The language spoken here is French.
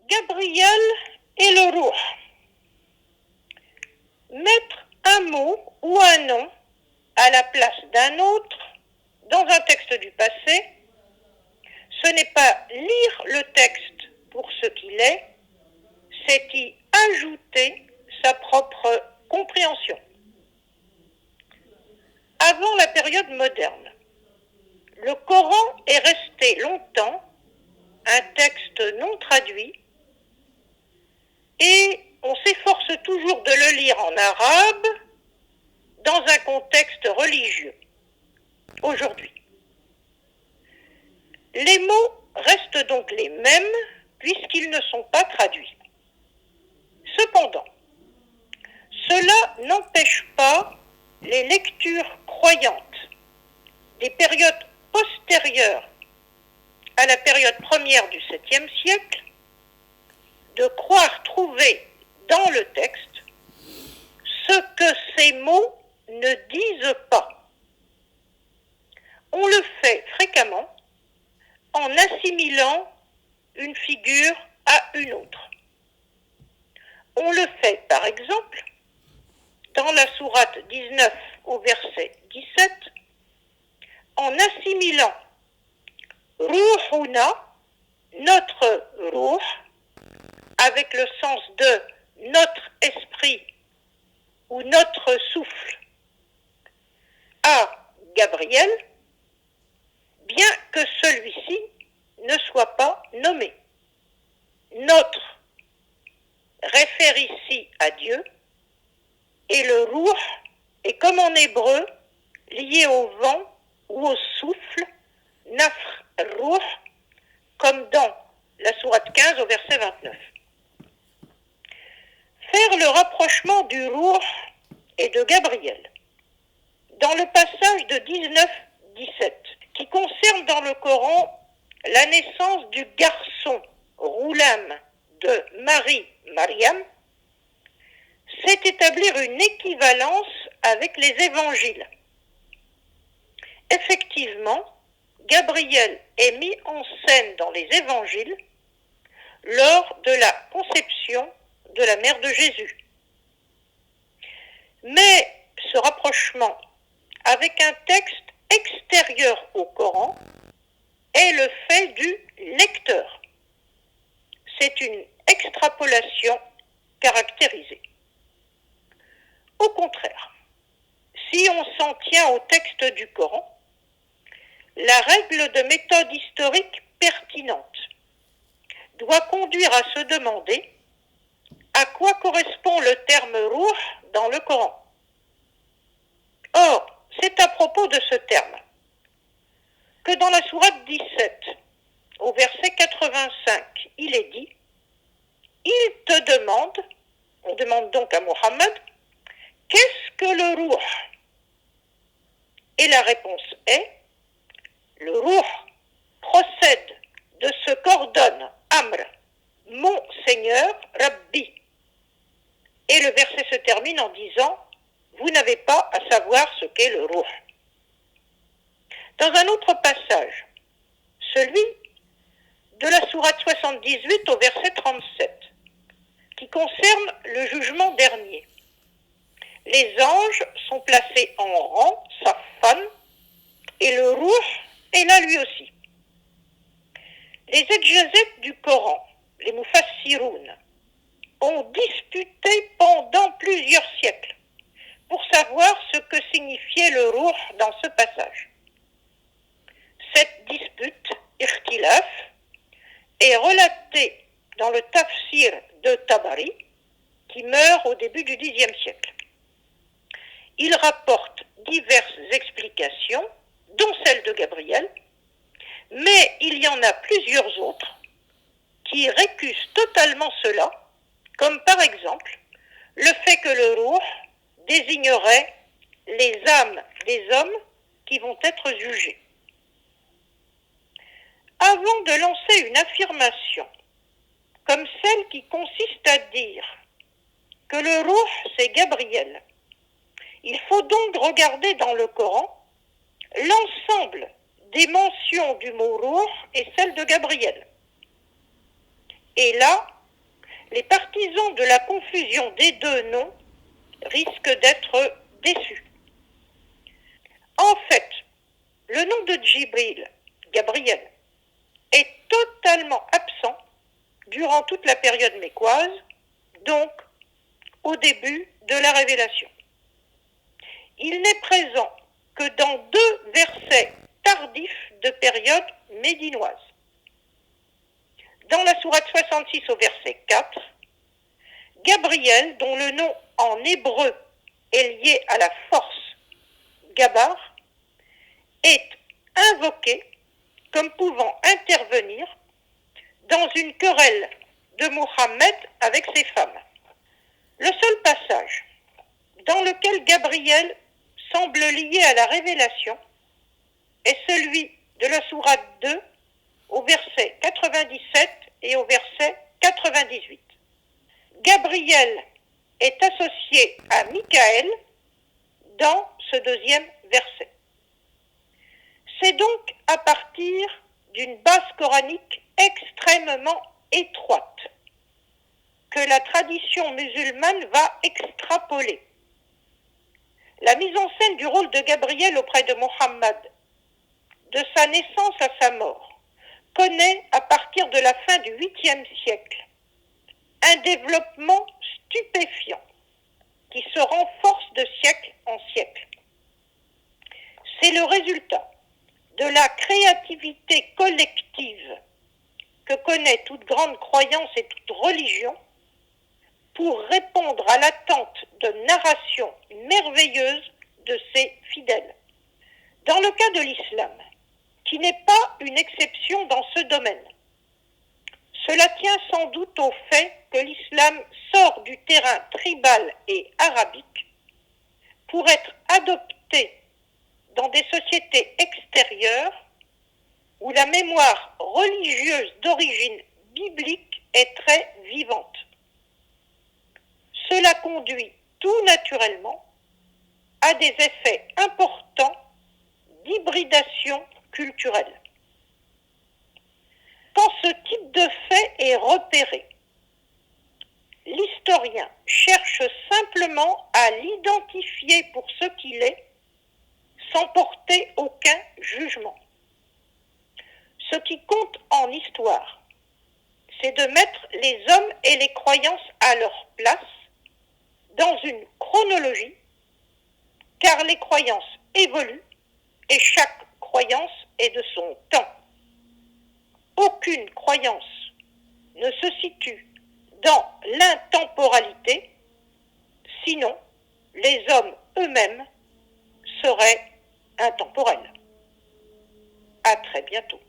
Gabriel et le Ruh. Mettre un mot ou un nom à la place d'un autre dans un texte du passé, ce n'est pas lire le texte pour ce qu'il est, c'est y ajouter sa propre compréhension. Avant la période moderne, le Coran est resté longtemps un texte non traduit et on s'efforce toujours de le lire en arabe dans un contexte religieux. Aujourd'hui, les mots restent donc les mêmes puisqu'ils ne sont pas traduits. Cependant, cela n'empêche pas les lectures croyantes des périodes postérieures à la période première du 7e siècle de croire trouver dans le texte ce que ces mots ne disent pas. On le fait fréquemment en assimilant une figure à une autre. On le fait par exemple dans la sourate 19 au verset 17 en assimilant Ruhuna, notre Ruh, avec le sens de notre esprit ou notre souffle, à Gabriel, bien que celui-ci ne soit pas nommé. Notre réfère ici à Dieu et le Ruh est comme en hébreu lié au vent ou au souffle, Nafr Ruh, comme dans la sourate 15 au verset 29. Faire le rapprochement du Ruh et de Gabriel dans le passage de 19-17 qui concerne dans le Coran la naissance du garçon Roulam de Marie, Mariam, c'est établir une équivalence avec les évangiles. Effectivement, Gabriel est mis en scène dans les évangiles lors de la conception de la mère de Jésus. Mais ce rapprochement avec un texte extérieur au Coran est le fait du lecteur. C'est une extrapolation caractérisée. Au contraire, si on s'en tient au texte du Coran, la règle de méthode historique pertinente doit conduire à se demander à quoi correspond le terme Ruh dans le Coran. Or, c'est à propos de ce terme que dans la sourate 17, au verset 85, il est dit « Il te demande », on demande donc à Mohammed, « qu'est-ce que le Ruh ?» Et la réponse est « Le Ruh procède de ce qu'ordonne Amr, mon Seigneur, Rabbi ». Et le verset se termine en disant « Vous n'avez pas à savoir ce qu'est le Ruh ». Dans un autre passage, celui de la sourate 78 au verset 37, qui concerne le jugement dernier. Les anges sont placés en rang, Safan, et le Ruh est là lui aussi. Les exégètes du Coran, les Mufassiroun, ont disputé pendant plusieurs siècles pour savoir ce que signifiait le Ruh dans ce passage. Cette dispute, ikhtilaf, est relatée dans le tafsir de Tabari, qui meurt au début du Xe siècle. Il rapporte diverses explications, dont celle de Gabriel, mais il y en a plusieurs autres qui récusent totalement cela, comme par exemple le fait que le Ruh désignerait les âmes des hommes qui vont être jugés. Avant de lancer une affirmation, comme celle qui consiste à dire que le Ruh c'est Gabriel, il faut donc regarder dans le Coran l'ensemble des mentions du mot Ruh et celle de Gabriel. Et là, Les partisans de la confusion des deux noms risquent d'être déçus. En fait, le nom de Djibril, Gabriel, est totalement absent durant toute la période mécoise, donc au début de la révélation. Il n'est présent que dans 2 versets tardifs de période médinoise. Dans la sourate 66 au verset 4, Gabriel, dont le nom en hébreu est lié à la force Gabar, est invoqué comme pouvant intervenir dans une querelle de Mohammed avec ses femmes. Le seul passage dans lequel Gabriel semble lié à la révélation est celui de la sourate 2 au verset 97 et au verset 98. Gabriel est associé à Michaël dans ce 2e verset. C'est donc à partir d'une base coranique extrêmement étroite que la tradition musulmane va extrapoler. La mise en scène du rôle de Gabriel auprès de Mohammed, de sa naissance à sa mort, connaît à partir de la fin du 8e siècle un développement stupéfiant qui se renforce de siècle en siècle. C'est le résultat de la créativité collective que connaît toute grande croyance et toute religion pour répondre à l'attente de narration merveilleuse de ses fidèles. Dans le cas de l'islam, qui n'est pas une exception dans ce domaine, cela tient sans doute au fait que l'islam sort du terrain tribal et arabique pour être adopté dans des sociétés extérieures où la mémoire religieuse d'origine biblique est très vivante. Cela conduit tout naturellement à des effets importants d'hybridation culturelle. Quand ce type de fait est repéré, l'historien cherche simplement à l'identifier pour ce qu'il est, sans porter aucun jugement. Ce qui compte en histoire, c'est de mettre les hommes et les croyances à leur place dans une chronologie, car les croyances évoluent et chaque croyance est de son temps. Aucune croyance ne se situe dans l'intemporalité, sinon les hommes eux-mêmes seraient intemporels. À très bientôt.